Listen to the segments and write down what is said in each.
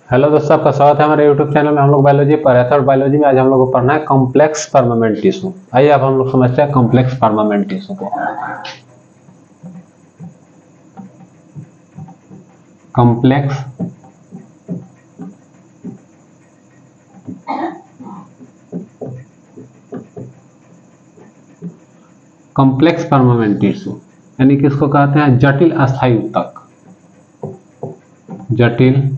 Hello दोस्तों, आपका स्वागत है हमारे यूट्यूब चैनल में। हम लोग बायोलॉजी पढ़ रहे थे और बायोलॉजी में आज हम लोग को पढ़ना है कॉम्प्लेक्स परमानेंट टिश्यू। आइए अब हम लोग समझते हैं कॉम्प्लेक्स परमानेंट टिश्यू को। कॉम्प्लेक्स कॉम्प्लेक्स परमानेंट टिश्यू यानी कि इसको कहते हैं जटिल अस्थायी ऊतक। जटिल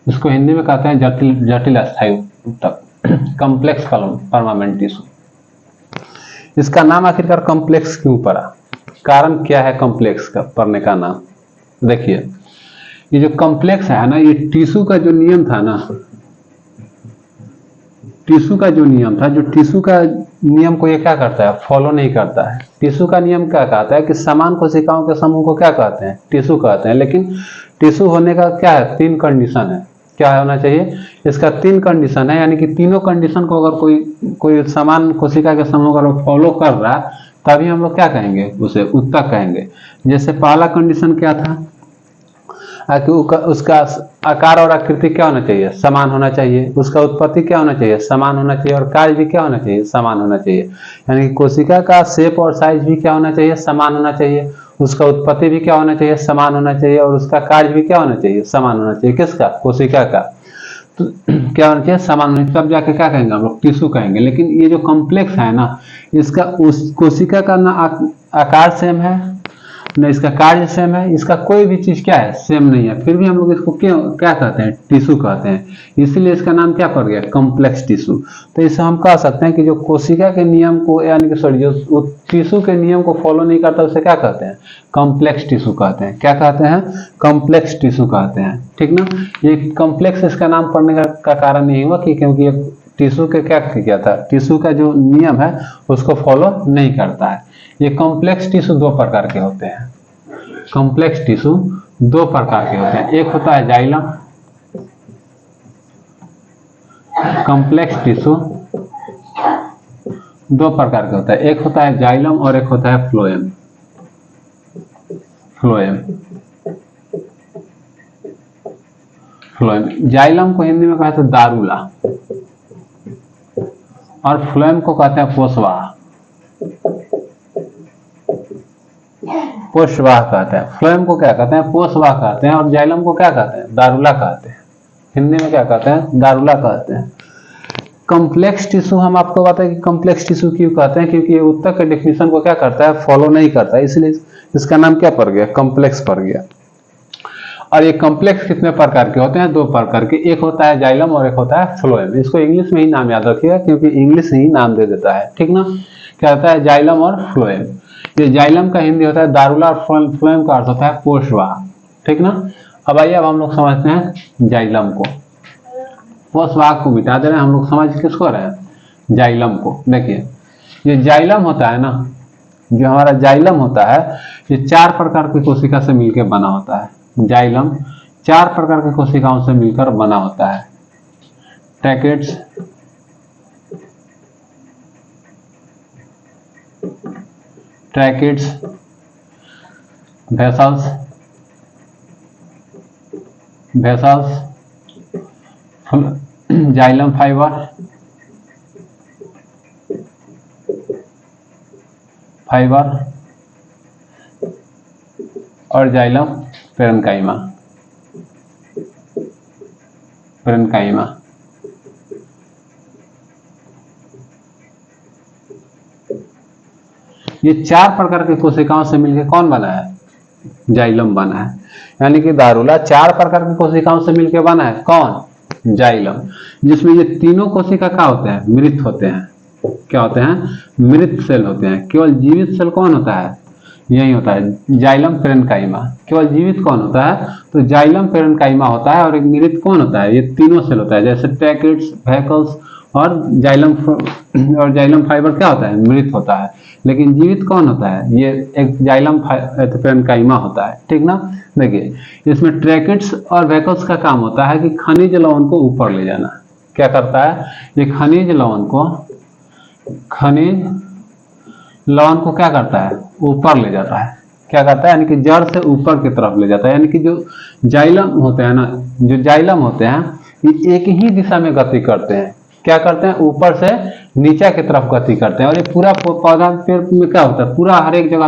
इसको हिंदी में कहते हैं जटिल अस्थायी ऊतक, कॉम्प्लेक्स परमानेंट टिश्यू। इसका नाम आखिरकार कॉम्प्लेक्स क्यों पड़ा? कारण क्या है कॉम्प्लेक्स का पड़ने का नाम? देखिए, ये जो कॉम्प्लेक्स है ना, ये टिश्यू का जो नियम था ना, टिश्यू का जो नियम था, जो टिश्यू का नियम को ये क्या करता है, फॉलो नहीं करता है। टिश्यू का नियम क्या कहता है कि समान कोशिकाओं के समूह को क्या कहते हैं, टिश्यू कहते हैं। लेकिन टिश्यू होने का क्या है, 3 कंडीशन है। क्या होना चाहिए, इसका 3 कंडीशन है, यानी कि तीनों कंडीशन को अगर कोई समान कोशिका के समूह अगर फॉलो कर रहा है तभी हम लोग क्या कहेंगे, उसे ऊतक कहेंगे। जैसे पहला कंडीशन क्या था कि उसका आकार और आकृति क्या होना चाहिए, समान होना चाहिए। उसका उत्पत्ति क्या होना चाहिए, समान होना चाहिए। और कार्य भी क्या होना चाहिए, समान होना चाहिए। यानी कि कोशिका का शेप और साइज भी क्या होना चाहिए, समान होना चाहिए। उसका उत्पत्ति भी क्या होना चाहिए, समान होना चाहिए। और उसका कार्य भी क्या होना चाहिए, समान होना चाहिए। किसका, कोशिका का। तो क्या होना चाहिए, समान होना चाहिए। तब जाके क्या कहेंगे हम लोग, टिश्यू कहेंगे। लेकिन ये जो कॉम्प्लेक्स है ना, इसका उस कोशिका का ना आकार सेम है, न इसका कार्य सेम है। इसका कोई भी चीज क्या है, सेम नहीं है। फिर भी हम लोग इसको क्यों क्या कहते हैं, टिश्यू कहते हैं। इसीलिए इसका नाम क्या पड़ गया, कॉम्प्लेक्स टिश्यू। तो इसे हम कह सकते हैं कि जो कोशिका के नियम को, यानी कि सॉरी, जो टिश्यू के नियम को फॉलो नहीं करता, उसे क्या कहते हैं, कॉम्प्लेक्स टिश्यू कहते हैं। क्या कहते हैं, कॉम्प्लेक्स टिश्यू कहते हैं। ठीक ना। ये कॉम्प्लेक्स इसका नाम पड़ने का कारण यही हुआ कि क्योंकि ये टिश्यू के क्या किया था, टिश्यू का जो नियम है उसको फॉलो नहीं करता है। ये कॉम्प्लेक्स टिश्यू 2 प्रकार के होते हैं। कॉम्प्लेक्स टिश्यू 2 प्रकार के होते हैं। एक होता है जाइलम। कॉम्प्लेक्स टिश्यू 2 प्रकार के होता है। एक होता है जाइलम और एक होता है फ्लोएम। फ्लोएम फ्लोएम जाइलम को हिंदी में कहते हैं दारूला, और फ्लोएम को कहते हैं पोषवाह। पोषवाह कहते हैं। फ्लोएम को क्या कहते हैं, पोषवाह कहते हैं। और जाइलम को क्या कहते हैं, दारूला कहते हैं। हिंदी में क्या कहते हैं, दारूला कहते हैं। कॉम्प्लेक्स टिश्यू हम आपको बताएं कि कॉम्प्लेक्स टिश्यू क्यों कहते हैं, क्योंकि ये ऊतक के डेफिनेशन को क्या करता है, फॉलो नहीं करता है। इसलिए इसका नाम क्या पड़ गया, कॉम्प्लेक्स पड़ गया। और ये कॉम्प्लेक्स कितने प्रकार के होते हैं, 2 प्रकार के। एक होता है जाइलम और एक होता है फ्लोएम। इसको इंग्लिश में ही नाम याद रखिएगा, क्योंकि इंग्लिश ही नाम दे देता है। ठीक ना। क्या होता है, जाइलम और फ्लोएम। ये जाइलम का हिंदी होता है दारूला और फ्लोएम का अर्थ होता है पोषवाह। ठीक ना। अब आइए, अब हम लोग समझते हैं जाइलम को। पोषवाह को मिटा दे रहे हैं हम लोग, समझ किसको रहे हैं, जाइलम को। देखिए, ये जाइलम होता है ना, जो हमारा जाइलम होता है, ये 4 प्रकार की कोशिका से मिलकर बना होता है। जाइलम 4 प्रकार की कोशिकाओं से मिलकर बना होता है। Tracheids, tracheids, vessels, xylem fibre, और जाइलम पेरेन्काइमा। ये 4 प्रकार की कोशिकाओं से मिलकर कौन बना है, जाइलम बना है। यानी कि दारूला 4 प्रकार की कोशिकाओं से मिलकर बना है। कौन, जाइलम। जिसमें ये तीनों कोशिका क्या होते हैं, मृत होते हैं। क्या होते हैं, मृत सेल होते हैं। केवल जीवित सेल कौन होता है, यही होता है जाइलम पेरेन्काइमा। केवल जीवित कौन होता है, तो जाइलम पेरेन्काइमा होता है। और एक मृत कौन होता है, ये तीनों सेल होता है। जैसे ट्रैकेट्स, वेसिकल्स और जाइलम फाइबर क्या होता है, मृत होता है। लेकिन जीवित कौन होता है, ये एक जाइलम पेरेन्काइमा होता है। ठीक ना। देखिए, इसमें ट्रैकेट्स और वेसिकल्स का काम होता है कि खनिज लवण को ऊपर ले जाना। क्या करता है, ये खनिज लवण को क्या करता है, ऊपर ले जाता है। क्या करता है, यानी कि जड़ से ऊपर की तरफ ले जाता है। यानी कि जो जाइलम होते हैं ना, जो जाइलम होते हैं, ये एक ही दिशा में गति करते हैं। क्या करते हैं, ऊपर से नीचे की तरफ गति करते हैं। और ये पूरा पौधा पेड़ में क्या होता है, पूरा हर एक जगह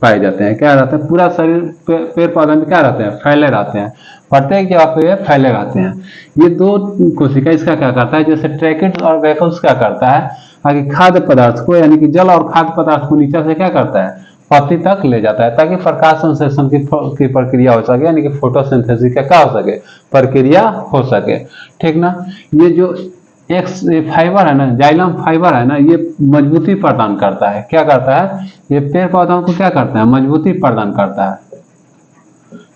पाए जाते हैं। क्या रहता है, पूरा शरीर पेड़ पौधा में क्या रहते हैं, फैले रहते हैं। प्रत्येक जगह पे ये फैले रहते हैं। ये दो कोशिका इसका क्या करता है, जैसे ट्रैकिड्स और वैकल्स क्या करता है, आगे खाद्य पदार्थ को, यानी कि जल और खाद्य पदार्थ को नीचे से क्या करता है, पत्ती तक ले जाता है, ताकि प्रकाश संश्लेषण की प्रक्रिया हो सके, यानी कि फोटोसिंथेसिस का क्या हो सके, प्रक्रिया हो सके। ठीक ना। ये जो एक फाइबर है ना, जाइलम फाइबर है ना, ये मजबूती प्रदान करता है। क्या करता है, ये पेड़ पौधों को क्या करता है, मजबूती प्रदान करता है।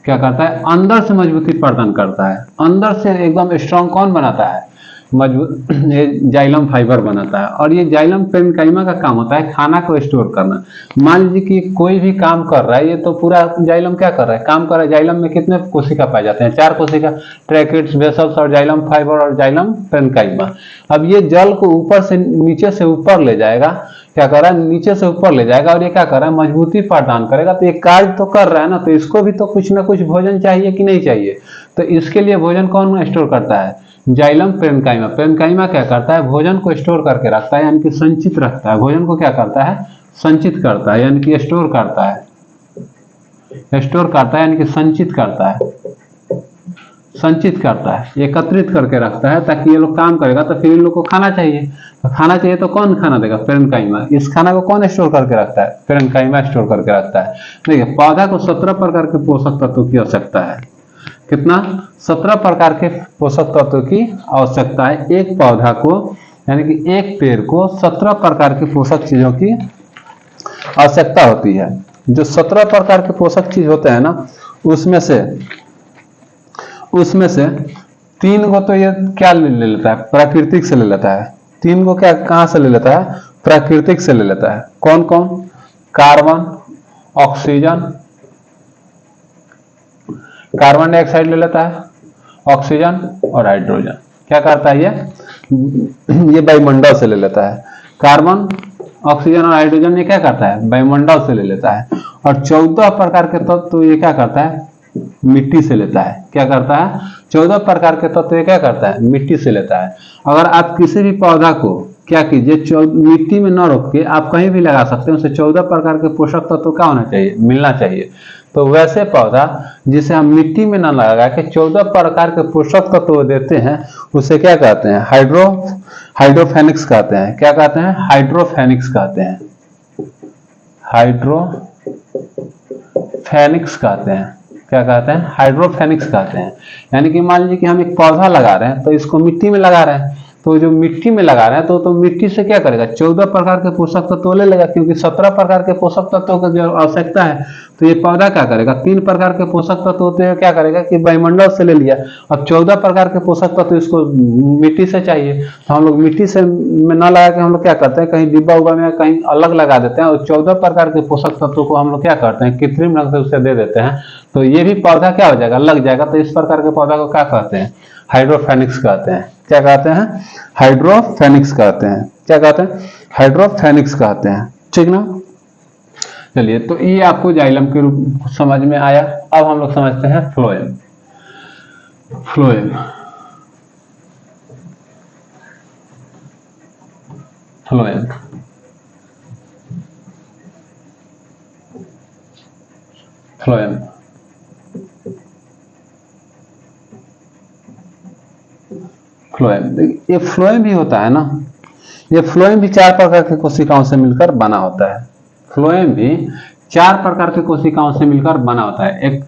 क्या करता है, अंदर से मजबूती प्रदान करता है। अंदर से एकदम स्ट्रांग कौन बनाता है, मजबूत ये जाइलम फाइबर बनाता है। और ये जाइलम पेरेन्काइमा का काम होता है खाना को स्टोर करना। मान लीजिए कि कोई भी काम कर रहा है, ये तो पूरा जाइलम क्या कर रहा है, काम कर रहा है। जाइलम में कितने कोशिका पाए जाते हैं, 4 कोशिका, ट्रैकिड्स, वेसल्स और जाइलम फाइबर और जाइलम पेरेन्काइमा। अब ये जल को ऊपर से नीचे से ऊपर ले जाएगा। क्या कर रहा है, नीचे से ऊपर ले जाएगा। और ये क्या कर रहा है, मजबूती प्रदान करेगा। तो ये कार्य तो कर रहा है ना, तो इसको भी तो कुछ ना कुछ भोजन चाहिए कि नहीं चाहिए। तो इसके लिए भोजन कौन स्टोर करता है, जाइलम पेरेन्काइमा। पेरेन्काइमा क्या करता है, भोजन को स्टोर करके रखता है, यानी कि संचित रखता है। भोजन को क्या करता है, संचित करता है, यानी कि स्टोर करता है। स्टोर करता है यानी कि संचित करता है, संचित करता है, एकत्रित करके रखता है, ताकि ये लोग काम करेगा तो फिर इन लोग को खाना चाहिए। तो खाना चाहिए तो कौन खाना देगा, पेरेन्काइमा। इस खाना को कौन स्टोर करके रखता है, पेरेन्काइमा स्टोर करके रखता है। देखिए, पौधा को 17 प्रकार के पोषक तत्वों की आवश्यकता है। कितना, 17 प्रकार के पोषक तत्वों की आवश्यकता है एक पौधा को, यानी कि एक पेड़ को 17 प्रकार के पोषक चीजों की आवश्यकता होती है। जो 17 प्रकार के पोषक चीज होते हैं ना, उसमें से 3 को तो ये क्या ले लेता है, प्राकृतिक से ले लेता है। 3 को क्या कहां से ले लेता है, प्राकृतिक से ले लेता है। कौन कौन, कार्बन, ऑक्सीजन, कार्बन डाइऑक्साइड ले लेता है, ऑक्सीजन और हाइड्रोजन। क्या करता है ये वायुमंडल से ले लेता है। कार्बन, ऑक्सीजन और हाइड्रोजन ये क्या करता है, वायुमंडल से ले लेता है। और 14 प्रकार के तत्व तो ये क्या करता है, मिट्टी से लेता है। क्या करता है, 14 प्रकार के तत्व ये क्या करता है, मिट्टी से लेता है। अगर आप किसी भी पौधा को क्या कीजिए, मिट्टी में न रोक के आप कहीं भी लगा सकते हैं, उसे 14 प्रकार के पोषक तत्व क्या होना चाहिए, मिलना चाहिए। तो वैसे पौधा जिसे हम मिट्टी में न लगा के 14 प्रकार के पोषक तत्व देते हैं, उसे क्या कहते हैं, हाइड्रोफेनिक्स कहते हैं। क्या कहते हैं, हाइड्रोफेनिक्स कहते हैं, हाइड्रोफेनिक्स कहते हैं। क्या कहते हैं, हाइड्रोफेनिक्स कहते हैं। यानी कि मान लीजिए कि हम एक पौधा लगा रहे हैं, तो इसको मिट्टी में लगा रहे हैं, तो जो मिट्टी में लगा रहे हैं तो मिट्टी से क्या करेगा, 14 प्रकार के पोषक तत्व ले लेगा, क्योंकि 17 प्रकार के पोषक तत्वों की जो आवश्यकता है। तो ये पौधा क्या करेगा, 3 प्रकार के पोषक तत्व होते हैं, क्या करेगा कि वायुमंडल से ले लिया। अब 14 प्रकार के पोषक तत्व इसको मिट्टी से चाहिए, तो हम लोग मिट्टी से में न लगा के हम लोग क्या करते हैं, कहीं डिब्बा उब्बा में कहीं अलग लगा देते हैं, और 14 प्रकार के पोषक तत्वों को हम लोग क्या करते हैं, कृत्रिम रंग से उसे दे देते हैं। तो ये भी पौधा क्या हो जाएगा, लग जाएगा। तो इस प्रकार के पौधा को क्या कहते हैं, हाइड्रोफेनिक्स कहते हैं। क्या कहते हैं, हाइड्रोफेनिक्स कहते हैं। क्या कहते हैं, हाइड्रोफेनिक्स कहते हैं। ठीक ना। चलिए, तो ये आपको जाइलम के रूप समझ में आया। अब हम लोग समझते हैं phloem. Phloem, phloem, phloem, phloem. ये फ्लोएम भी होता है ना, ये फ्लोएम भी 4 प्रकार की कोशिकाओं से मिलकर बना होता है। फ्लोएम भी 4 प्रकार की कोशिकाओं से मिलकर बना होता है। एक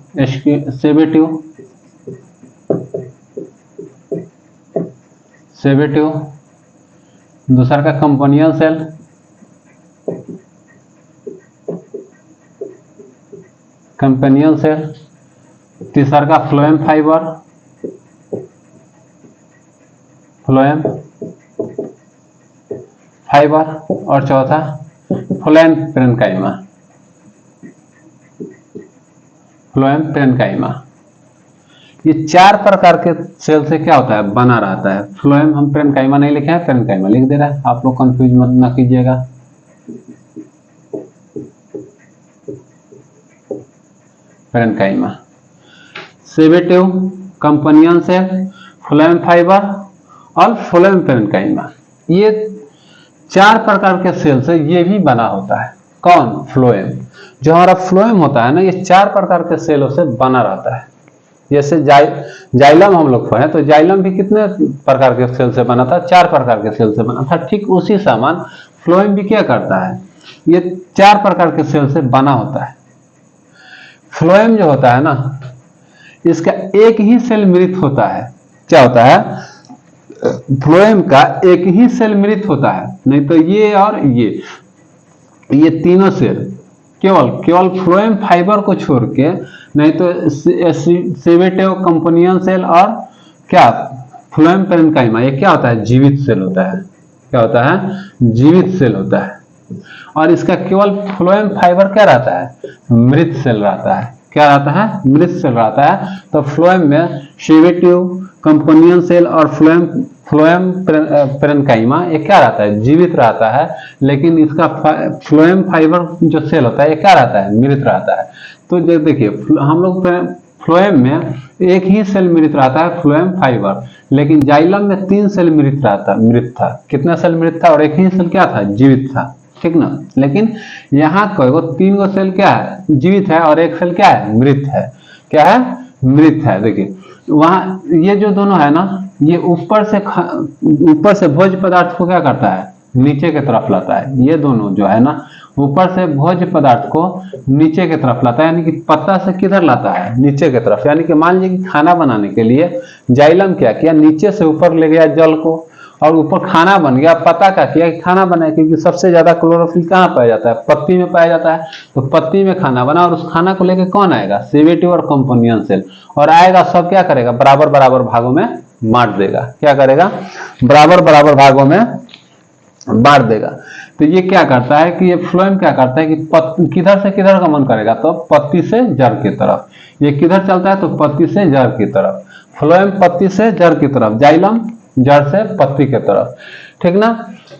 सेबेटिव, दूसरा का कंपोनियल सेल, तीसरा का फ्लोएम फाइबर, और चौथा फ्लोएम पेरेन्काइमा। ये 4 प्रकार के सेल से क्या होता है, बना रहता है। फ्लोएम हम पेरेन्काइमा नहीं लिखे हैं, पेरेन्काइमा लिख दे रहा है। आप लोग कंफ्यूज मत ना कीजिएगा। पेरेन्काइमा, सेवेटिव, कंपनियन सेल, फ्लोएम फाइबर और फ्लोएम पेरेन्काइमा। ये 4 प्रकार के सेल से ये भी बना होता है। कौन? फ्लोएम। जो हमारा फ्लोएम होता है ना, ये 4 प्रकार के सेलों से बना रहता है। जैसे जाइलम हम लोग पढ़े तो जाइलम भी कितने प्रकार के सेल से बना था? 4 प्रकार के सेल से बना था। ठीक उसी समान फ्लोएम भी क्या करता है? ये 4 प्रकार के सेल से बना होता है। फ्लोएम जो होता है ना, इसका एक ही सेल मृत होता है। क्या होता है? फ्लोएम का एक ही सेल मृत होता है, नहीं तो ये और ये तीनों सेल केवल फ्लोएम फाइबर को छोड़ के, नहीं तो सेवेटिव, कंपोनियन सेल और क्या फ्लोएम पेरेन्काइमा, ये क्या होता है? जीवित सेल होता है। क्या होता है? जीवित सेल होता है। और इसका केवल फ्लोएम फाइबर क्या रहता है? मृत सेल रहता है। क्या रहता है? मृत सेल रहता है। तो फ्लोएम में सेवेटिव, कंपोनियन सेल और फ्लोएम पेरेन्काइमा ये क्या रहता है? जीवित रहता है। लेकिन इसका फ्लोएम फाइबर जो सेल होता है ये क्या रहता है? मृत रहता है। तो देखिए हम लोग फ्लोएम में एक ही सेल मृत रहता है, फ्लोएम फाइबर, लेकिन जाइलम में 3 सेल मृत था। कितना सेल मृत था? और एक ही सेल क्या था? जीवित था। ठीक ना? लेकिन यहाँ को 3 गो सेल क्या है? जीवित है और एक सेल क्या है? मृत है। क्या है? मृत है। देखिए वहां ये जो दोनों है ना, ये ऊपर से भोज्य पदार्थ को क्या करता है? नीचे की तरफ लाता है। ये दोनों जो है ना, ऊपर से भोज्य पदार्थ को नीचे की तरफ लाता है। यानी कि पत्ता से किधर लाता है? नीचे की तरफ। यानी कि मान लीजिए कि खाना बनाने के लिए जाइलम क्या किया? नीचे से ऊपर ले गया जल को, और ऊपर खाना बन गया। पत्ता क्या किया? खाना बनाया, क्योंकि सबसे ज्यादा क्लोरोफिल कहाँ पाया जाता है? पत्ती में पाया जाता है। तो पत्ती में खाना बना, और उस खाना को लेकर कौन आएगा? सेवेटिव और कंपोनियन सेल। और आएगा, सब क्या करेगा? बराबर बराबर भागों में बांट देगा। क्या करेगा? बराबर बराबर भागों में बांट देगा। तो ये क्या करता है कि ये फ्लोएम क्या करता है कि किधर से किधर गमन करेगा? तो पत्ती से जड़ की तरफ। ये किधर चलता है? तो पत्ती से जड़ की तरफ। फ्लोएम पत्ती से जड़ की तरफ, जाइलम जड़ से पत्ती की तरफ। ठीक ना?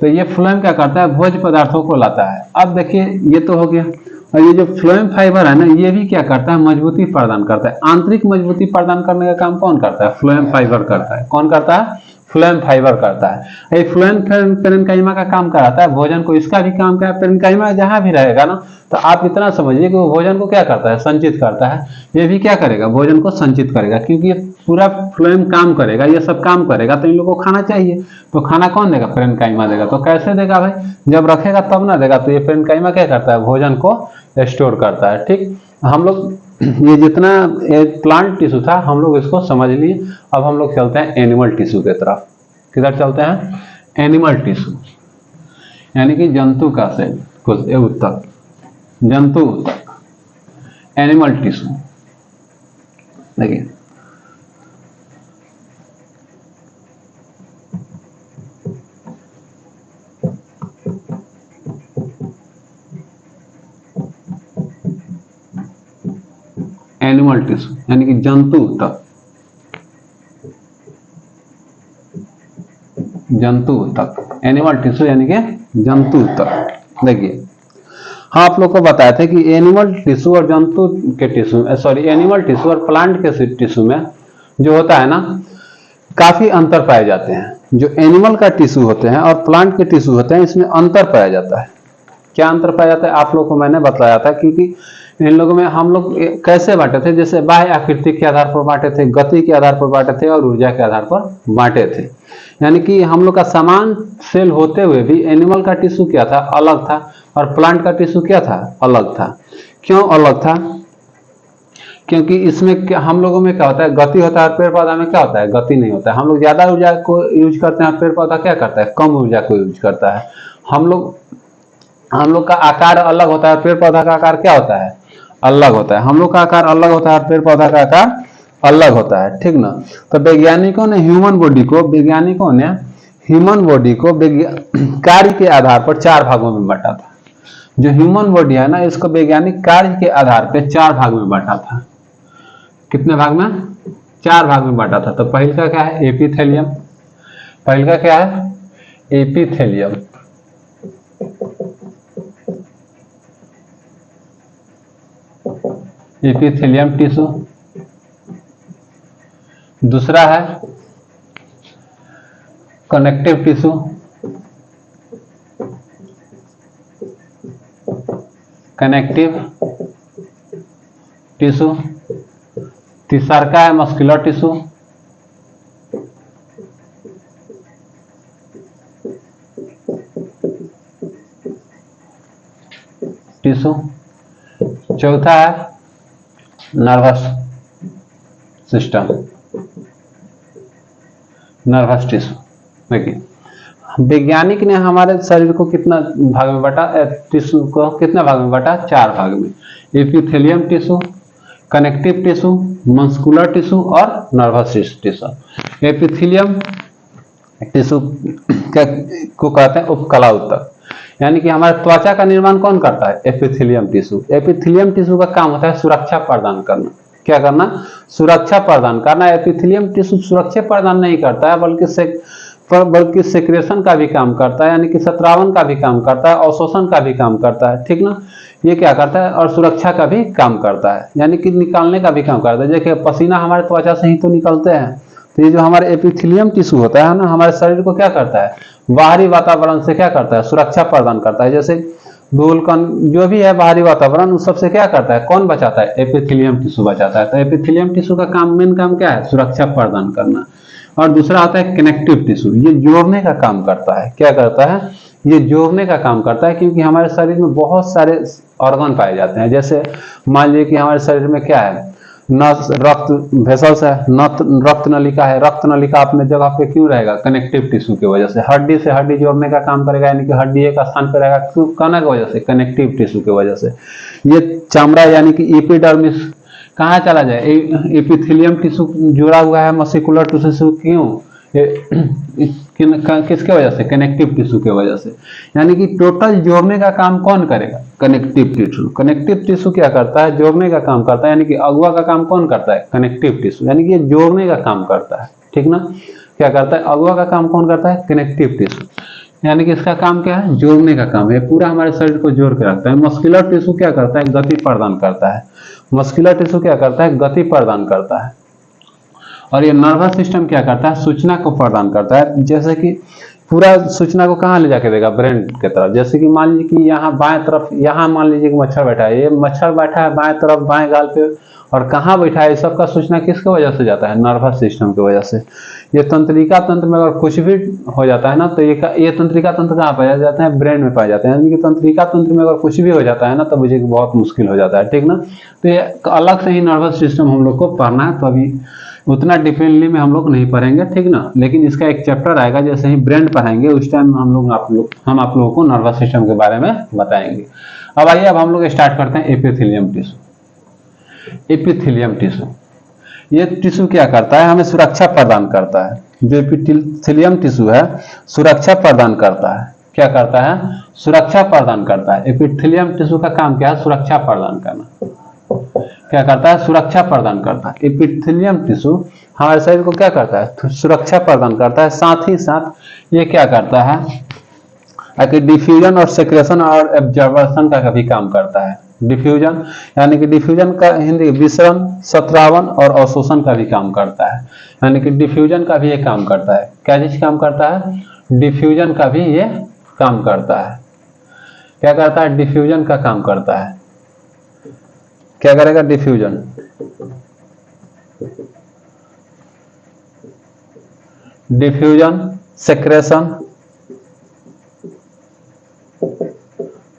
तो ये फ्लोएम क्या करता है? भोज्य पदार्थों को लाता है। अब देखिए ये तो हो गया। और ये जो फ्लोएम फाइबर है ना, ये भी क्या करता है? मजबूती प्रदान करता है। आंतरिक मजबूती प्रदान करने का काम कौन करता है? फ्लोएम फाइबर करता है। कौन करता है? फ्लोएम फाइबर करता है। ये फ्लोएम पेरेन्काइमा का काम कराता है भोजन को। इसका भी काम क्या है? पेरेन्काइमा जहां भी रहेगा ना, तो आप इतना समझिए कि वो भोजन को क्या करता है? संचित करता है। ये भी क्या करेगा? भोजन को संचित करेगा, क्योंकि ये पूरा फ्लोएम काम करेगा, ये सब काम करेगा। तो इन लोगों को खाना चाहिए, तो खाना कौन देगा? पेरेन्काइमा देगा। तो कैसे देगा भाई? जब रखेगा तब ना देगा। तो ये पेरेन्काइमा क्या करता है? भोजन को स्टोर करता है। ठीक, हम लोग ये जितना प्लांट टिश्यू था हम लोग इसको समझ लिए। अब हम लोग चलते हैं एनिमल टिश्यू की तरफ। किधर चलते हैं? एनिमल टिश्यू, यानी कि जंतु का सेल, कुछ उत्तक, जंतु उत्तक, एनिमल टिश्यू। देखिए एनिमल टिश्यू यानी कि जंतु उत्तक, जंतु उत्तक, एनिमल टिश्यू यानी कि जंतु उत्तक। देखिए हाँ, आप लोग को बताए थे कि एनिमल टिश्यू और जंतु के टिश्यू, एनिमल टिश्यू और प्लांट के टिश्यू में जो होता है ना, काफी अंतर पाए जाते हैं। जो एनिमल का टिश्यू होते हैं और प्लांट के टिश्यू होते हैं, इसमें अंतर पाया जाता है। क्या अंतर पाया जाता है? आप लोग को मैंने बताया था, क्योंकि इन लोगों में हम लोग कैसे बांटे थे? जैसे बाह्य आकृति के आधार पर बांटे थे, गति के आधार पर बांटे थे, और ऊर्जा के आधार पर बांटे थे। यानी कि हम लोग का समान सेल होते हुए भी एनिमल का टिश्यू क्या था? अलग था। और प्लांट का टिश्यू क्या था? अलग था। क्यों अलग था? क्योंकि इसमें हम लोगों में क्या होता है? गति होता है। पेड़ पौधा में क्या होता है? गति नहीं होता है। हम लोग ज्यादा ऊर्जा को यूज करते हैं, पेड़ पौधा क्या करता है? कम ऊर्जा को यूज करता है। हम लोग का आकार अलग होता है, पेड़ पौधा का आकार क्या होता है? अलग होता है। हम लोग का आकार अलग होता है, पेड़ पौधा का आकार अलग होता है। ठीक ना? तो वैज्ञानिकों ने ह्यूमन बॉडी को कार्य के आधार पर 4 भागों में बांटा था। जो ह्यूमन बॉडी है ना, इसको वैज्ञानिक कार्य के आधार पर 4 भाग में बांटा था। कितने भाग में? 4 भाग में बांटा था। तो पहले का क्या है? एपिथेलियम। पहले का क्या है? एपिथेलियम। Epithelium tissue. दूसरा है कनेक्टिव टिश्यू, कनेक्टिव टिश्यू। तीसरा है मस्कुलर टिश्यू, टिश्यू। चौथा है नर्वस सिस्टम, नर्वस टिश्यू। देखिए वैज्ञानिक ने हमारे शरीर को कितना भाग में बांटा, टिश्यू को कितना भाग में बांटा, 4 भाग में। Epithelium tissue, connective tissue, muscular tissue और नर्वस टिश्यू। एपिथेलियम टिश्यू को कहते हैं उपकला ऊतक, यानी कि हमारे त्वचा का निर्माण कौन करता है, एपिथेलियम टिश्यू। एपिथेलियम टिश्यू का काम होता है सुरक्षा प्रदान करना। क्या करना, सुरक्षा प्रदान करना। एपिथेलियम टिश्यू सुरक्षा प्रदान नहीं करता है बल्कि सेक्रेशन का भी काम करता है, यानी कि स्रावन का भी काम करता है, अवशोषण का भी काम करता है, ठीक ना। ये क्या करता है, और सुरक्षा का भी काम करता है, यानी कि निकालने का भी काम करता है। देखिए पसीना हमारे त्वचा से ही तो निकलते हैं, तो ये जो हमारे एपिथेलियम टिश्यू होता है ना, हमारे शरीर को क्या करता है, बाहरी वातावरण से क्या करता है, सुरक्षा प्रदान करता है। जैसे धूल कण जो भी है बाहरी वातावरण उस सबसे क्या करता है, कौन बचाता है, एपिथेलियम टिश्यू बचाता है। तो एपिथेलियम टिश्यू का काम, मेन काम क्या है, सुरक्षा प्रदान करना। और दूसरा आता है कनेक्टिव टिश्यू, ये जोड़ने का काम करता है। क्या करता है, ये जोड़ने का काम करता है, क्योंकि हमारे शरीर में बहुत सारे ऑर्गन पाए जाते हैं। जैसे मान लीजिए कि हमारे शरीर में क्या है, नस, रक्त वेसल्स है, रक्त नलिका है। रक्त नलिका अपने जगह पे क्यों रहेगा, कनेक्टिव टिश्यू की वजह से। हड्डी से हड्डी जोड़ने का काम करेगा, यानी कि हड्डी एक स्थान पर रहेगा, क्यों, कहने की वजह से, कनेक्टिव टिश्यू की वजह से। ये चमड़ा यानी कि एपिडर्मिस कहाँ चला जाए, एपिथेलियम टिश्यू जुड़ा हुआ है मस्कुलर टिश्यू, क्यों, किसके वजह से, कनेक्टिव टिश्यू के वजह से। यानी कि टोटल जोड़ने का काम कौन करेगा, कनेक्टिव टिश्यू। कनेक्टिव टिश्यू क्या करता है, जोड़ने का काम करता है, यानी कि अगुआ का काम कौन करता है, कनेक्टिव टिश्यू, यानी कि ये जोड़ने का काम करता है, ठीक ना। क्या करता है, अगुआ का काम कौन करता है, कनेक्टिव टिश्यू, यानी कि इसका काम क्या है, जोड़ने का काम है, पूरा हमारे शरीर को जोड़ के रखता है। मस्कुलर टिश्यू क्या करता है, गति प्रदान करता है। मस्कुलर टिश्यू क्या करता है, गति प्रदान करता है। और ये नर्वस सिस्टम क्या करता है, सूचना को प्रदान करता है। जैसे कि पूरा सूचना को कहाँ ले जाके देगा, ब्रेन की तरफ। जैसे कि मान लीजिए कि यहाँ बाएं तरफ, यहाँ मान लीजिए कि मच्छर बैठा है, ये मच्छर बैठा है बाएं तरफ, बाएं गाल पे, और कहाँ बैठा है, सब का सूचना किसके वजह से जाता है, नर्वस सिस्टम की वजह से। ये तंत्रिका तंत्र में अगर कुछ भी हो जाता है ना, तो ये तंत्रिका तंत्र कहाँ पाया जाता है, ब्रेन में पाया जाता है। यानी कि तंत्रिका तंत्र में अगर कुछ भी हो जाता है ना, तो मुझे बहुत मुश्किल हो जाता है, ठीक ना। तो ये अलग से ही नर्वस सिस्टम हम लोग को पढ़ना है, तो अभी उतना डिटेलली में हम लोग नहीं पढ़ेंगे, ठीक ना। लेकिन इसका एक चैप्टर आएगा, जैसे ही ब्रेन पढ़ाएंगे उस टाइम हम आप लोगों को नर्वस सिस्टम के बारे में बताएंगे। अब आइए, अब हम लोग स्टार्ट करते हैं एपिथेलियम टिश्यू। एपिथेलियम टिश्यू, ये टिश्यू क्या करता है, हमें सुरक्षा प्रदान करता है। जो एपिथेलियम टिश्यू है सुरक्षा प्रदान करता है। क्या करता है, सुरक्षा प्रदान करता है। एपिथेलियम टिश्यू का काम क्या है, सुरक्षा प्रदान करना। क्या करता है, सुरक्षा प्रदान करता है। एपिथेलियम टिश्यू हमारे शरीर को क्या करता है, सुरक्षा प्रदान करता है। साथ ही साथ ये क्या करता है, कि डिफ्यूजन और सेक्रेशन और एब्जॉर्प्शन का भी काम करता है। डिफ्यूजन यानी कि डिफ्यूजन का हिंदी विसरण, स्रावन और अवशोषण का भी काम करता है। यानी कि डिफ्यूजन का भी ये काम करता है। क्या चीज काम करता है, डिफ्यूजन का भी ये काम करता है। क्या करता है, डिफ्यूजन का काम करता है। क्या करेगा, डिफ्यूजन, डिफ्यूजन,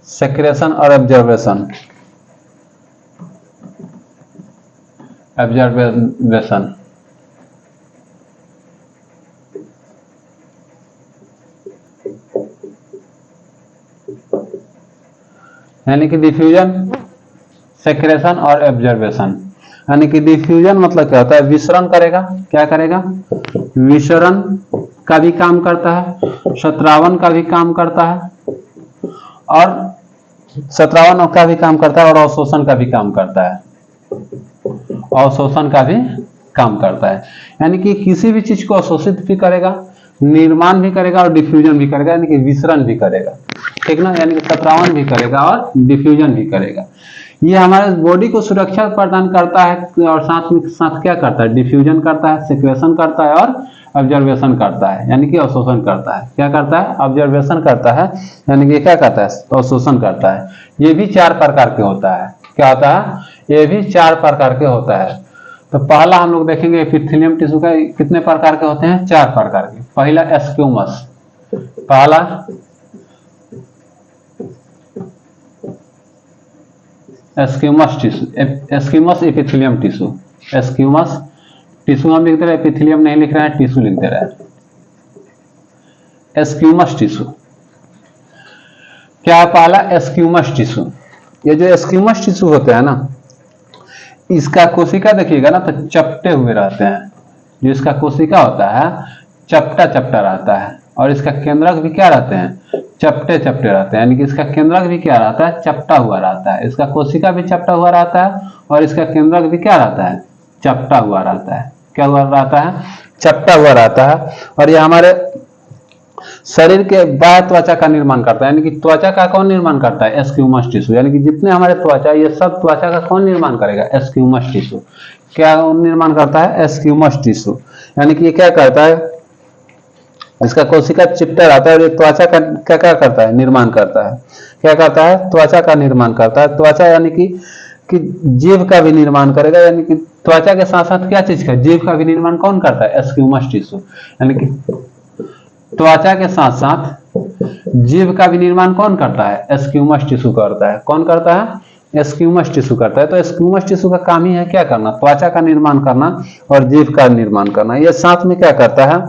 सेक्रेशन और एब्जॉर्बेशन। यानी कि डिफ्यूजन, सेक्रेशन और एब्जॉर्बेशन। यानी कि डिफ्यूजन मतलब क्या होता है, विसरण करेगा। क्या करेगा, विसरण का भी काम करता है, स्रावन का भी काम करता है, और स्रावन का भी काम करता है, और अवशोषण का भी काम करता है। अवशोषण का भी काम करता है, यानी कि किसी भी चीज को अवशोषित भी करेगा, निर्माण भी करेगा और डिफ्यूजन भी करेगा, यानी कि विसरण भी करेगा, ठीक ना। यानी कि स्रावन भी करेगा और डिफ्यूजन भी करेगा। ये हमारे बॉडी को सुरक्षा प्रदान करता है और साथ में साथ क्या करता है, डिफ्यूजन करता है, सिक्रेशन करता है और ऑब्जर्वेशन करता है, यानी कि अवशोषण करता है। क्या करता है, ऑब्जर्वेशन करता है, यानी कि क्या करता है, अवशोषण करता है। ये भी 4 प्रकार के होता है। क्या होता है, ये भी 4 प्रकार के होता है। तो पहला हम लोग देखेंगे एपिथेलियम टिश्यू का कितने प्रकार के होते हैं, 4 प्रकार के। पहला एस्क्यूमस, पहला एस्क्यूमस टिश्यू, एस्क्यूमस एपिथेलियम टिश्यू, एस्क्यूमस टिश्यू हम लिखते रहे, एपिथेलियम नहीं लिख रहे हैं, टिश्यू लिखते रहे। एस्क्यूमस टिश्यू क्या है, पहला एस्क्यूमस टिश्यू। ये जो एस्क्यूमस टिश्यू होते हैं ना, इसका कोशिका देखिएगा ना तो चपटे हुए रहते हैं। जो इसका कोशिका होता है चपटा चपटा रहता है और इसका केंद्रक भी क्या रहते हैं, चपटे चपटे रहते हैं, यानी कि इसका केंद्रक भी क्या रहता है, चपटा हुआ रहता है। इसका कोशिका भी चपटा हुआ रहता है और इसका केंद्रक भी क्या रहता है, चपटा हुआ रहता है। क्या हुआ रहता है, चपटा हुआ रहता है। और ये हमारे शरीर के बाह्य त्वचा का निर्माण करता है, यानी कि त्वचा का कौन निर्माण करता है, एस्क्यूमस टिश्यू। यानी कि जितने हमारे त्वचा, ये सब त्वचा का कौन निर्माण करेगा, एस्क्यूमस टिश्यू। क्या निर्माण करता है, एस्क्यूमस टिश्यू। यानी कि ये क्या करता है, इसका कोशिका चिपटा रहता है और ये त्वचा का क्या क्या करता है, निर्माण करता है। क्या करता है, त्वचा का निर्माण करता है। त्वचा यानी कि जीव का भी निर्माण करेगा, यानी कि त्वचा के साथ साथ क्या चीज का, जीव का भी निर्माण कौन करता है, एस्क्यूमस टिश्यू। यानी कि त्वचा के साथ साथ जीव का भी निर्माण कौन करता है, एस्क्यूमस टिश्यू करता है। कौन करता है, एस्क्यूमस टिश्यू करता है। तो एस्क्यूमस टिश्यू का काम ही है क्या करना, त्वचा का निर्माण करना और जीव का निर्माण करना। ये साथ में क्या करता है,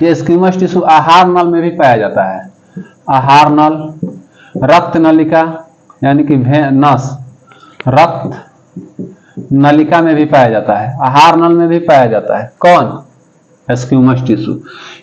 ये एस्क्यूमस टिश्यू आहार नल में भी पाया जाता है। आहार नल, रक्त नलिका यानी कि नस, रक्त नलिका में भी पाया जाता है, आहार नल में भी पाया जाता है। कौन, एस्क्यूमस टिश्यू।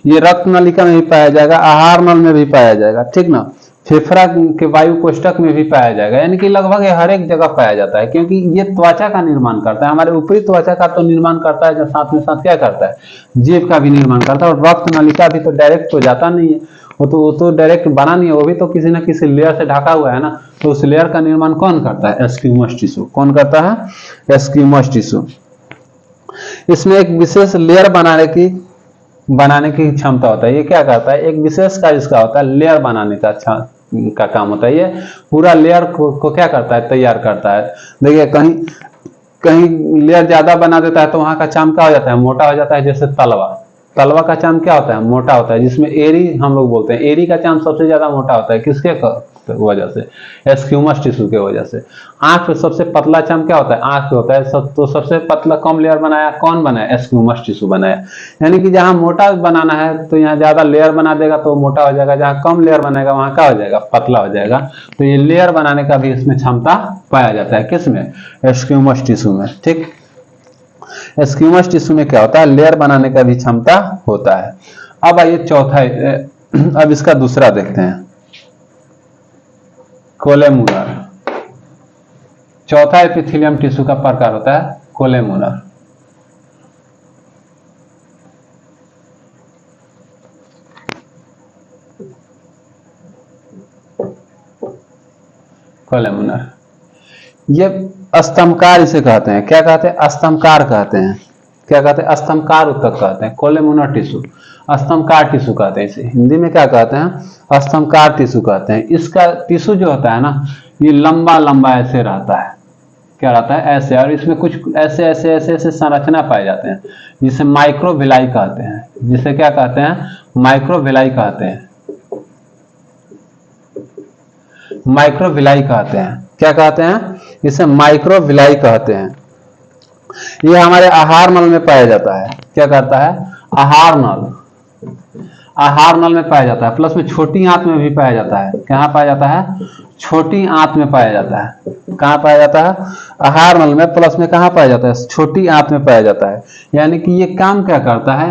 ये रक्त नलिका में भी पाया जाएगा, आहार नल में भी पाया जाएगा, ठीक ना। फेफड़ा के वायु कोष्ठक में भी पाया जाएगा, यानी कि लगभग हर एक जगह पाया जाता है, क्योंकि ये त्वचा का निर्माण करता है। हमारे ऊपरी त्वचा का तो निर्माण करता है, जो साथ में साथ क्या करता है, जीव का भी निर्माण करता है। और रक्त नलिका भी तो डायरेक्ट तो जाता नहीं है, वो तो डायरेक्ट बना नहीं है, वो भी तो किसी न किसी लेयर से ढका हुआ है ना। तो उस लेयर का निर्माण कौन करता है, एस्क्यूमस टिश्यू। कौन करता है, एस्क्यूमस टिश्यू। इसमें एक विशेष लेयर बनाने की क्षमता होता है। ये क्या करता है, एक विशेष कार्य इसका होता है, लेयर बनाने का काम होता है। ये पूरा लेयर को क्या करता है, तैयार करता है। देखिए कहीं लेयर ज्यादा बना देता है तो वहां का चाम क्या हो जाता है, मोटा हो जाता है। जैसे तलवा का चाम क्या होता है, मोटा होता है, जिसमें एरी हम लोग बोलते हैं। एरी का चाम सबसे ज्यादा मोटा होता है, किसके वजह से, एस्क्यूमस टिश्यू के वजह से। आंख पे सबसे पतला चाम क्या होता है, आंख पे होता है। तो सबसे पतला कम लेयर बनाया, कौन बनाया, एस्क्यूमस टिश्यू बनाया। यानी कि जहां मोटा बनाना है तो यहाँ ज्यादा लेयर बना देगा तो मोटा हो जाएगा, जहां कम लेयर बनाएगा वहां क्या हो जाएगा, पतला हो जाएगा। तो ये लेयर बनाने का भी इसमें क्षमता पाया जाता है, किसमें, एस्क्यूमस टिश्यू में। ठीक, एस्क्यूमस टिश्यू में क्या होता है, लेयर बनाने का भी क्षमता होता है। अब आइए चौथा, अब इसका दूसरा देखते हैं, कोलेमुलर। चौथा एपिथेलियम टिश्यू का प्रकार होता है कोलेमुलर। कोलेमुलर ये स्तंभकार इसे कहते हैं। क्या कहते हैं, स्तंभकार कहते हैं। क्या कहते हैं, स्तंभकार उत्तक कहते हैं। कोलेमुलर टिश्यू स्तंभकार टिश्यू कहते हैं। इसे हिंदी में क्या कहते हैं, स्तंभकार टिश्यू कहते हैं। इसका टिश्यू जो होता है ना, ये लंबा लंबा ऐसे रहता है। क्या रहता है, ऐसे। और इसमें कुछ ऐसे ऐसे ऐसे ऐसे संरचना पाए जाते हैं, जिसे माइक्रोविलाई कहते हैं। जिसे क्या कहते हैं, माइक्रोविलाई कहते हैं। माइक्रोविलाई कहते हैं। क्या कहते हैं, इसे माइक्रोविलाई कहते हैं। ये हमारे आहार नल में पाया जाता है। क्या करता है, आहार नल में पाया जाता है। प्लस में छोटी आंत में भी पाया जाता है। कहाँ पाया जाता है, छोटी आंत में पाया जाता है। कहाँ पाया जाता है, आहार नल में। प्लस में कहाँ पाया जाता है, छोटी आंत में पाया जाता है। यानी कि ये काम क्या करता है,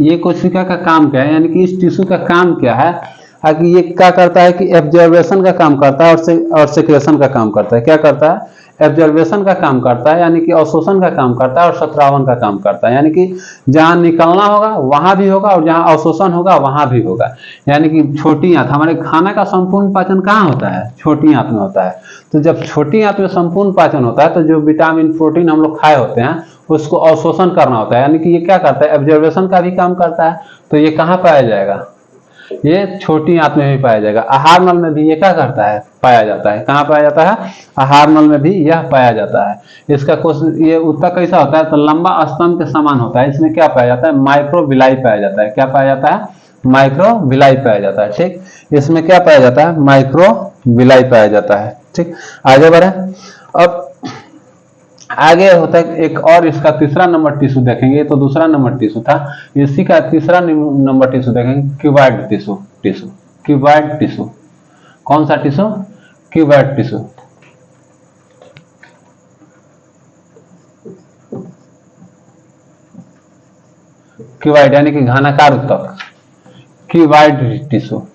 ये कोशिका का काम क्या है, यानी कि इस टिश्यू का काम क्या है, ये क्या करता है कि एब्जॉर्बेशन का काम करता है और सिक्रेशन का काम करता है। क्या करता है, एब्जॉर्बेशन का काम करता है, यानी कि अवशोषण का काम करता है, और सत्रावन का काम करता है, यानी कि जहां निकलना होगा वहां भी होगा और जहां अवशोषण होगा वहां भी होगा। यानी कि छोटी आंत, हमारे खाना का संपूर्ण पाचन कहाँ होता है? छोटी आंत में होता है। तो जब छोटी आंत में संपूर्ण पाचन होता है तो जो विटामिन प्रोटीन हम लोग खाए होते हैं उसको अवशोषण करना होता है, यानी कि ये क्या करता है? एब्जॉर्बेशन का भी काम करता है। तो ये कहाँ पाया जाएगा? ये छोटी आंत में भी पाया जाएगा। आहार नल में भी ये क्या करता है? पाया जाता है। कहाँ पाया जाता है? आहार नल में भी यह पाया जाता है। इसका ये उत्तक कैसा होता है? तो लंबा स्तंभ के समान होता है। इसमें क्या पाया जाता है? माइक्रोविलाई पाया जाता है। क्या पाया जाता है? माइक्रोविलाई पाया जाता है। ठीक, इसमें क्या पाया जाता है? माइक्रोविलाई पाया जाता है। ठीक, आगे बढ़े। अब आगे होता है एक और, इसका तीसरा नंबर टिश्यू देखेंगे। तो दूसरा नंबर टिश्यू था, इसी का तीसरा नंबर टिश्यू देखेंगे, क्यूबॉइड टिश्यू। क्यूबॉइड टिश्यू कौन सा टिश्यू? Cuboid tissue. क्यूबॉइड यानी कि घनाकार उत्तक, क्यूबॉइड टिश्यू।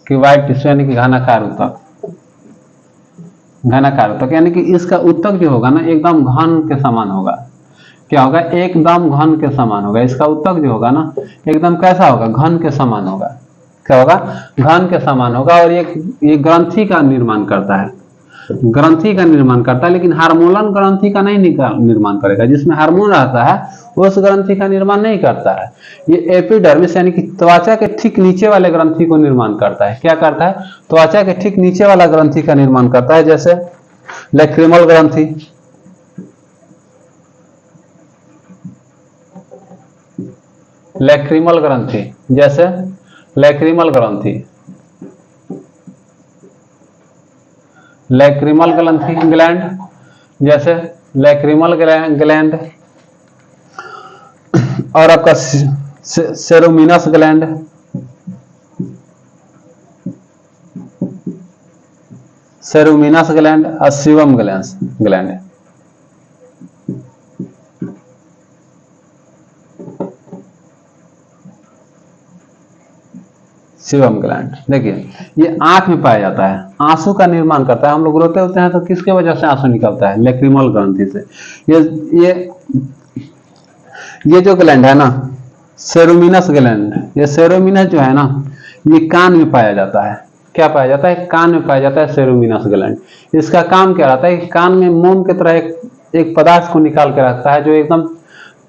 क्यूबॉइड टिश्यू यानी कि घनाकार उत्तक। घनाकार उत्तक यानी कि इसका उत्तक जो होगा ना एकदम घन के समान होगा। क्या होगा? एकदम घन के समान होगा। इसका उत्तक जो होगा ना एकदम कैसा होगा? घन के समान होगा। क्या होगा? घन के समान होगा। और ये ग्रंथि का निर्माण करता है, ग्रंथि का निर्माण करता है, लेकिन हार्मोनल ग्रंथि का नहीं निर्माण करेगा। जिसमें हार्मोन रहता है उस ग्रंथि का निर्माण नहीं करता है। ये एपिडर्मिस यानी कि त्वचा के ठीक नीचे वाले ग्रंथि को निर्माण करता है। क्या करता है? त्वचा के ठीक नीचे वाला ग्रंथि का निर्माण करता है, जैसे लैक्रिमल ग्रंथि, लैक्रिमल ग्रंथि, जैसे लैक्रिमल ग्रंथि, लैक्रिमल ग्रंथि ग्लैंड, जैसे लैक्रिमल ग्लैंड, और आपका सेरोमिनस ग्लैंड, सेरोमिनस ग्लैंड और सीवम ग्लैंड। सीवम ग्लैंड देखिए ये आंख में पाया जाता है, आंसू का निर्माण करता है। हम लोग रोते होते हैं तो किसके वजह से आंसू निकलता है? लैक्रिमल ग्रंथि से। ये जो ग्लैंड है ना, सेरोमिनस ग्लैंड, ये सेरोमिनस जो है ना ये कान में पाया जाता है। क्या पाया जाता है? कान में पाया जाता है सेरोमिनस ग्लैंड। इसका काम क्या रहता है? कान में मोम की तरह एक पदार्थ को निकाल के रखता है जो एकदम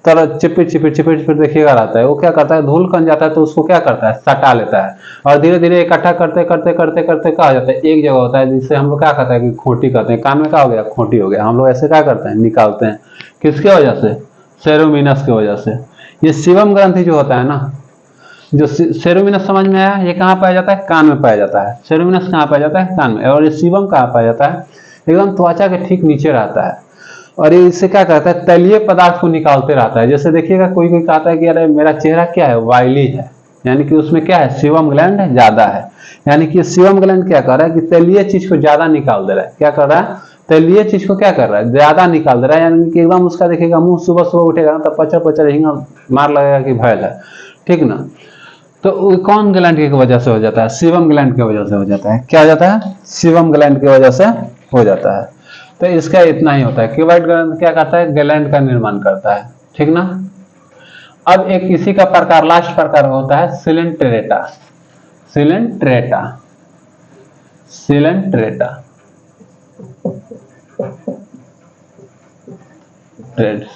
तरह चिपिट देखिएगा रहता है। वो क्या करता है? धूल कन जाता है तो उसको क्या करता है? सटा लेता है और धीरे धीरे इकट्ठा करते करते करते करते क्या हो जाता है? एक जगह होता है, जिससे हम लोग क्या कहते हैं कि खोटी कहते हैं। कान में क्या हो गया? खोटी हो गया। हम लोग ऐसे क्या करते हैं? निकालते हैं। किसके वजह से? सेरोमिनस की वजह से। ये सीवम ग्रंथि जो होता है ना, जो सेरोमिनस समझ में आया, ये कहाँ पाया जाता है? कान में पाया जाता है। सेरोमिनस कहाँ पाया जाता है? कान में। और ये सीवम कहाँ पाया जाता है? एकदम त्वचा के ठीक नीचे रहता है। और ये इससे क्या करता है? तलीय पदार्थ को निकालते रहता है। जैसे देखिएगा कोई कोई कहता है कि अरे मेरा चेहरा क्या है? वाइली है, यानी कि उसमें क्या है? सीवम ग्लैंड ज्यादा है। यानी कि सीवम ग्लैंड क्या कर रहा है कि तलीय चीज को ज्यादा निकाल दे रहा है। क्या कर रहा है? तलीय चीज को क्या कर रहा है? ज्यादा निकाल दे रहा है। यानी कि एकदम उसका देखिएगा मुंह सुबह सुबह उठेगा ना तो पचर पचर हिंगा मार लगेगा कि भयल है। ठीक ना? तो कौन ग्लैंड की वजह से हो जाता है? सीवम ग्लैंड की वजह से हो जाता है। क्या हो जाता है? सीवम ग्लैंड की वजह से हो जाता है। तो इसका इतना ही होता है। क्यूबॉइड ग्लैंड क्या करता है? ग्लैंड का निर्माण करता है। ठीक ना? अब एक इसी का प्रकार, लास्ट प्रकार होता है सिलेंट्रेटा। Coelenterata, Coelenterata,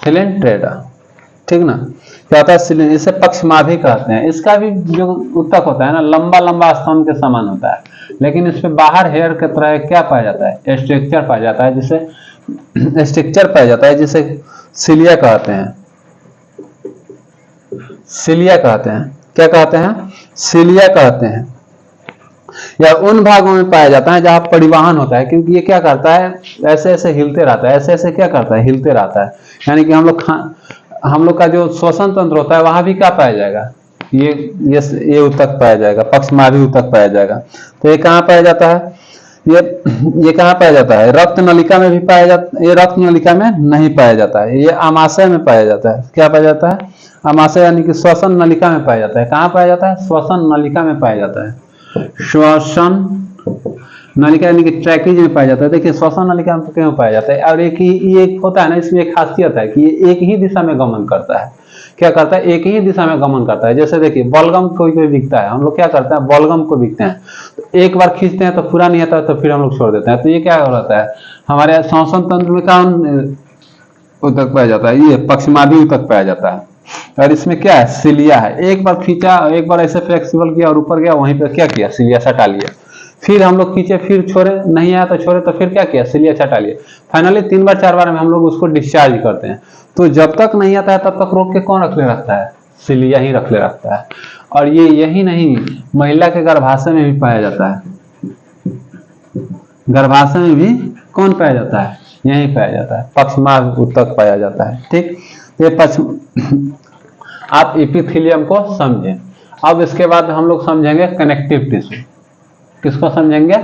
Coelenterata. ठीक ना? क्या होता है? इसे पक्षमाभी कहते हैं। इसका भी जो उत्तक होता है ना लंबा लंबा स्तंभ के समान होता है, लेकिन इसमें बाहर हेयर के तरह क्या पाया जाता है? स्ट्रक्चर पाया जाता है, जिसे स्ट्रक्चर पाया जाता है जिसे सिलिया कहते हैं। सिलिया कहते हैं। क्या कहते हैं? सिलिया कहते हैं। या उन भागों में पाया जाता है जहां परिवहन होता है, क्योंकि ये क्या करता है? ऐसे ऐसे हिलते रहता है, ऐसे ऐसे क्या करता है? हिलते रहता है। यानी कि हम लोग का जो श्वसन तंत्र होता है वहां भी क्या पाया जाएगा? ये उत्तक पाया जाएगा, पक्षमाभी उत्तक पाया जाएगा। तो ये कहाँ पाया जाता है? ये कहाँ पाया जाता है? रक्त नलिका में भी पाया जाता है। ये रक्त नलिका में नहीं पाया जाता है, ये आमाशय में पाया जाता है। क्या पाया जाता है? आमाशय यानी कि श्वसन नलिका में पाया जाता है। कहाँ पाया जाता है? श्वसन नलिका में पाया जाता है। श्वसन नलिका यानी कि ट्रैकेज में पाया जाता है। देखिए श्वसन नलिका में क्यों पाया जाता है, और एक ही ये एक होता है ना, इसमें एक खासियत है कि ये एक ही दिशा में गमन करता है। क्या करता है, एक ही दिशा में गमन करता है। जैसे देखिए बलगम कोई कोई बिकता है, हम लोग क्या करते हैं, बलगम को बिकते हैं तो एक बार खींचते हैं तो पूरा नहीं आता है, तो फिर हम लोग छोड़ देते हैं। तो ये क्या होता है, हमारे श्वसन तंत्र में कौन तक पाया जाता है, ये पक्षमादि तक पाया जाता है। और इसमें क्या है, सिलिया है। एक बार खींचा, एक बार ऐसे फ्लेक्सिबल किया और ऊपर गया, वहीं पर क्या किया, सिलिया सटा लिया। फिर हम लोग खींचे, फिर छोड़े, नहीं आया तो छोड़े, तो फिर क्या किया, सिलिया छटा लिया। फाइनली 3 बार 4 बार में हम लोग उसको डिस्चार्ज करते हैं। तो जब तक नहीं आता है तब तक रोक के कौन रख ले रखता है, सिलिया ही रख ले रखता है। और ये यही नहीं, महिला के गर्भाशय में भी पाया जाता है। गर्भाशय में भी कौन पाया जाता है, यही पाया जाता है, पक्षमार्ग तक पाया जाता है। ठीक, ये आप एपिथेलियम को समझें। अब इसके बाद हम लोग समझेंगे कनेक्टिव टिश्यू। किसको समझेंगे,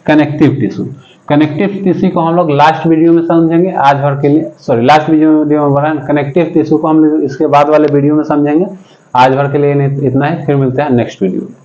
कनेक्टिव टिश्यू। कनेक्टिव टिश्यू को हम लोग लास्ट वीडियो में समझेंगे। आज भर के लिए लास्ट वीडियो में बढ़ा, कनेक्टिव टिश्यू को हम लोग इसके बाद वाले वीडियो में समझेंगे। आज भर के लिए इतना ही, फिर मिलते हैं नेक्स्ट वीडियो में।